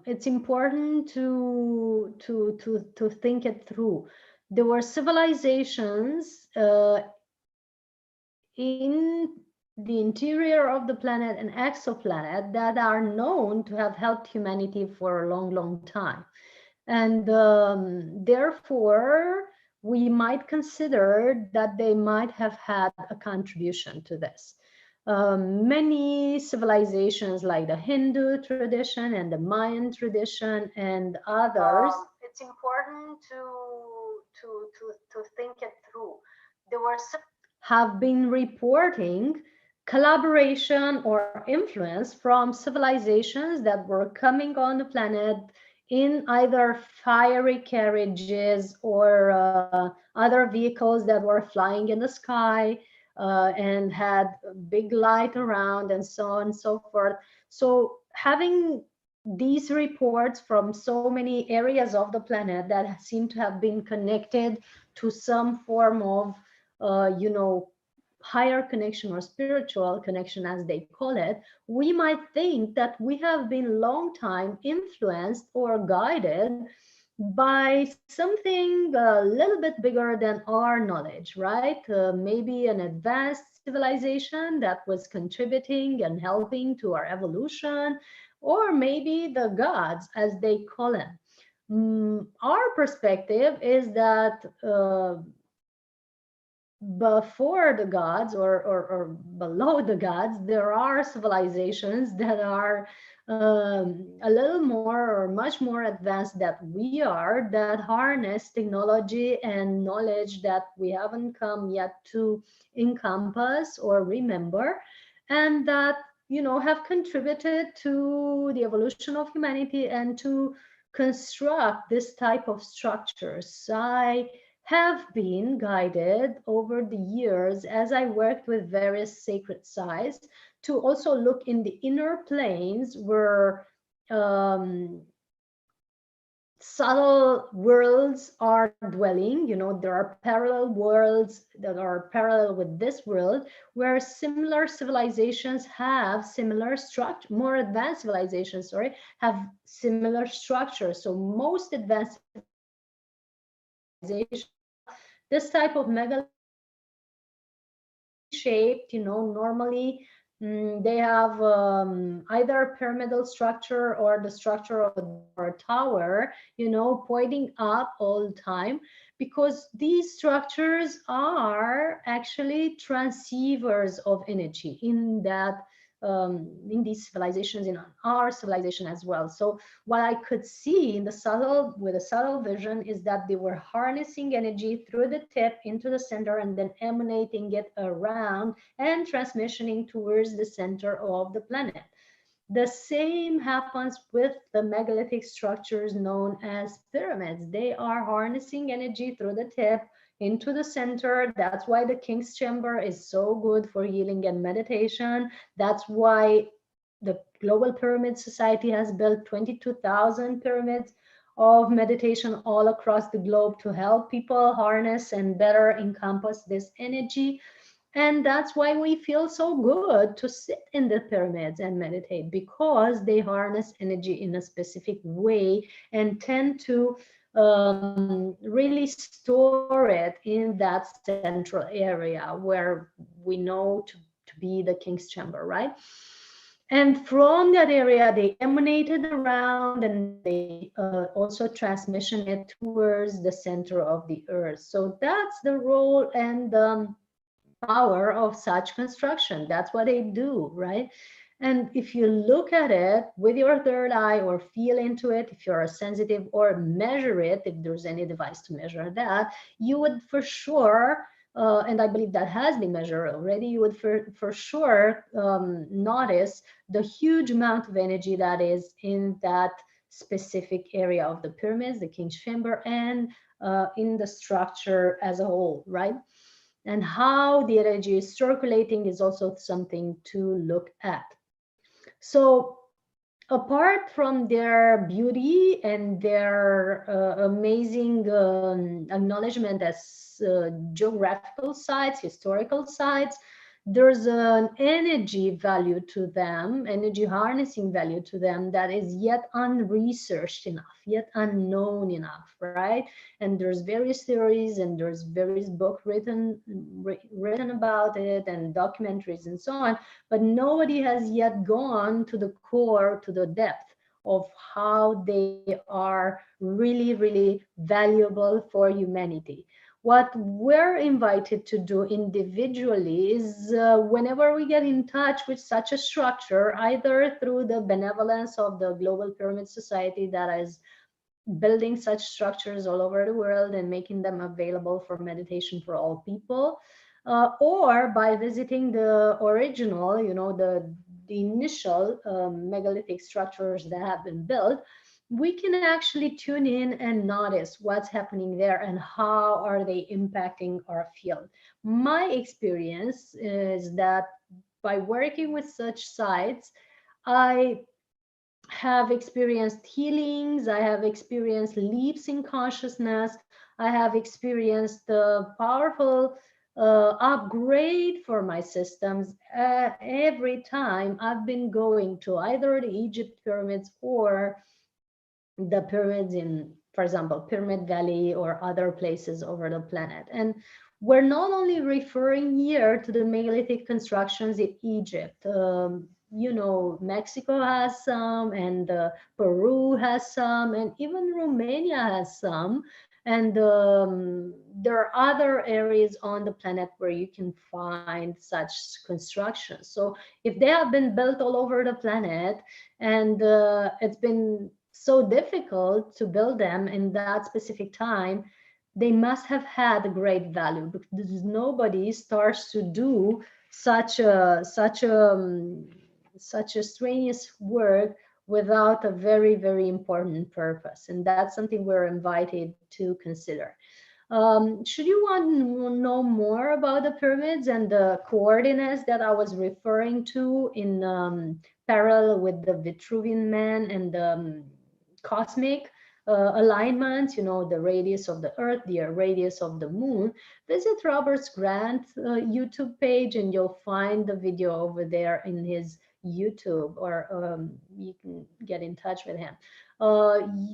it's important to think it through. There were civilizations in the interior of the planet and exoplanet that are known to have helped humanity for a long, long time. And therefore, we might consider that they might have had a contribution to this. Many civilizations like the Hindu tradition and the Mayan tradition and others, it's important to think it through. There were have been reporting collaboration or influence from civilizations that were coming on the planet in either fiery carriages or other vehicles that were flying in the sky and had big light around and so on and so forth. So having these reports from so many areas of the planet that seem to have been connected to some form of, higher connection or spiritual connection, as they call it, we might think that we have been long time influenced or guided by something a little bit bigger than our knowledge, right? Maybe an advanced civilization that was contributing and helping to our evolution, or maybe the gods, as they call them. Our perspective is that before the gods or below the gods, there are civilizations that are a little more or much more advanced than we are, that harness technology and knowledge that we haven't come yet to encompass or remember, and that, have contributed to the evolution of humanity and to construct this type of structures. I have been guided over the years as I worked with various sacred sites to also look in the inner planes where subtle worlds are dwelling. There are parallel worlds that are parallel with this world, where similar civilizations have similar structure, more advanced civilizations, have similar structures. So most advanced civilizations, this type of megalithic shaped, normally they have either pyramidal structure or the structure of a tower, pointing up all the time, because these structures are actually transceivers of energy in that in these civilizations, in our civilization as well. So what I could see in with a subtle vision is that they were harnessing energy through the tip into the center and then emanating it around and transmissioning towards the center of the planet. The same happens with the megalithic structures known as pyramids. They are harnessing energy through the tip into the center. That's why the King's Chamber is so good for healing and meditation. That's why the Global Pyramid Society has built 22,000 pyramids of meditation all across the globe to help people harness and better encompass this energy. And that's why we feel so good to sit in the pyramids and meditate, because they harness energy in a specific way and tend to really store it in that central area where we know to be the King's Chamber, right? And from that area, they emanated around and they also transmission it towards the center of the earth. So that's the role and power of such construction. That's what they do, right? And if you look at it with your third eye or feel into it, if you're sensitive, or measure it, if there's any device to measure that, you would for sure, and I believe that has been measured already, you would for sure notice the huge amount of energy that is in that specific area of the pyramids, the King's Chamber, and in the structure as a whole, right? And how the energy is circulating is also something to look at. So apart from their beauty and their amazing acknowledgement as geographical sites, historical sites, there's an energy value to them, energy harnessing value to them, that is yet unresearched enough, yet unknown enough, right? And there's various theories and there's various books written about it, and documentaries and so on, but nobody has yet gone to the core, to the depth of how they are really, really valuable for humanity. What we're invited to do individually is, whenever we get in touch with such a structure, either through the benevolence of the Global Pyramid Society that is building such structures all over the world and making them available for meditation for all people, or by visiting the original, the initial megalithic structures that have been built, we can actually tune in and notice what's happening there and how are they impacting our field. My experience is that by working with such sites, I have experienced healings, I have experienced leaps in consciousness, I have experienced the powerful upgrade for my systems every time I've been going to either the Egypt pyramids or the pyramids in, for example, Pyramid Valley or other places over the planet. And we're not only referring here to the megalithic constructions in Egypt. Mexico has some, and Peru has some, and even Romania has some. And there are other areas on the planet where you can find such constructions. So if they have been built all over the planet, and it's been so difficult to build them in that specific time, they must have had a great value, because nobody starts to do such a strenuous work without a very, very important purpose. And that's something we're invited to consider. Should you want to know more about the pyramids and the coordinates that I was referring to in parallel with the Vitruvian Man and the cosmic alignments, the radius of the Earth, the radius of the Moon, visit Robert's Grant YouTube page, and you'll find the video over there in his YouTube, or you can get in touch with him.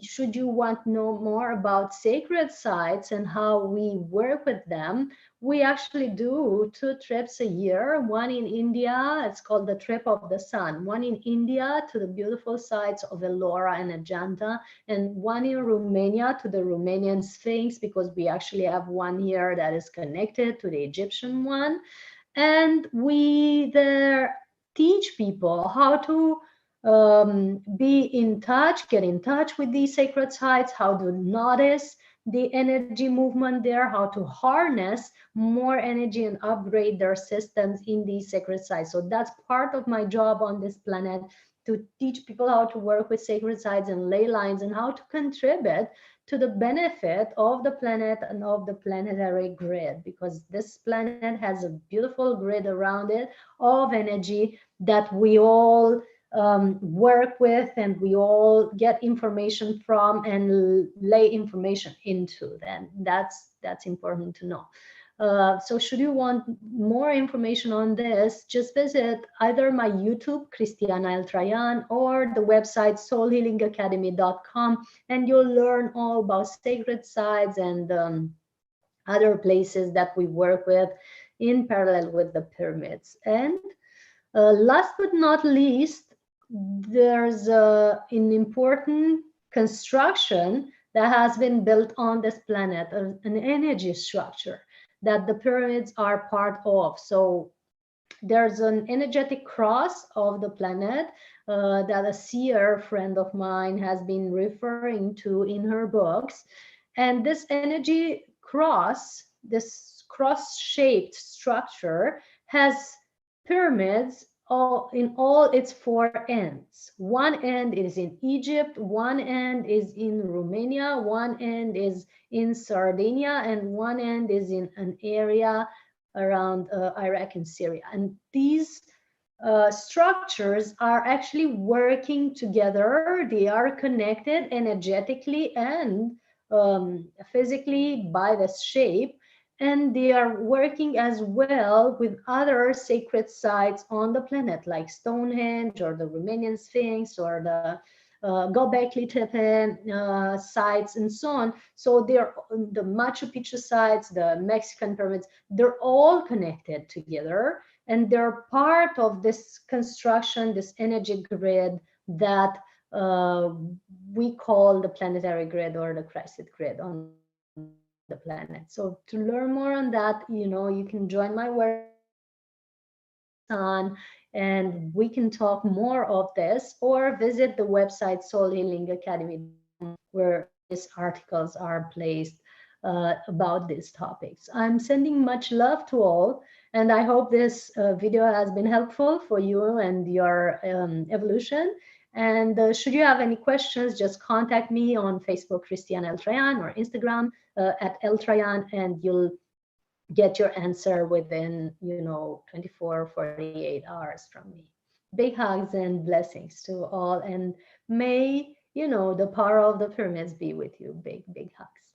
Should you want to know more about sacred sites and how we work with them, we actually do 2 trips a year, one in India, it's called the Trip of the Sun, one in India to the beautiful sites of Ellora and Ajanta, and one in Romania to the Romanian Sphinx, because we actually have one here that is connected to the Egyptian one. And we there teach people how to be in touch, get in touch with these sacred sites, how to notice the energy movement there, how to harness more energy and upgrade their systems in these sacred sites. So that's part of my job on this planet, to teach people how to work with sacred sites and ley lines, and how to contribute to the benefit of the planet and of the planetary grid, because this planet has a beautiful grid around it of energy that we all work with, and we all get information from and lay information into. Then that's important to know. So should you want more information on this, just visit either my YouTube, Cristiana Eltrayan, or the website soulhealingacademy.com, and you'll learn all about sacred sites and other places that we work with in parallel with the pyramids. And last but not least, there's an important construction that has been built on this planet, an energy structure that the pyramids are part of. So there's an energetic cross of the planet that a seer friend of mine has been referring to in her books. And this energy cross, this cross-shaped structure, has pyramids in all its 4 ends. One end is in Egypt, one end is in Romania, one end is in Sardinia, and one end is in an area around Iraq and Syria. And these structures are actually working together. They are connected energetically and physically by this shape. And they are working as well with other sacred sites on the planet, like Stonehenge or the Romanian Sphinx or the Gobekli Tepe sites and so on. So they're the Machu Picchu sites, the Mexican pyramids, they're all connected together, and they're part of this construction, this energy grid that uh, we call the planetary grid or the Christed grid on the planet. So to learn more on that, you can join my workshop Sun, and we can talk more of this, or visit the website soulhealingacademy.com, where various articles are placed about these topics. I'm sending much love to all, and I hope this video has been helpful for you and your evolution. And should you have any questions, just contact me on Facebook, Christiane Eltrayan, or Instagram at Eltrayan, and you'll get your answer within 24 48 hours from me. Big hugs and blessings to all, and may the power of the pyramids be with you. Big hugs.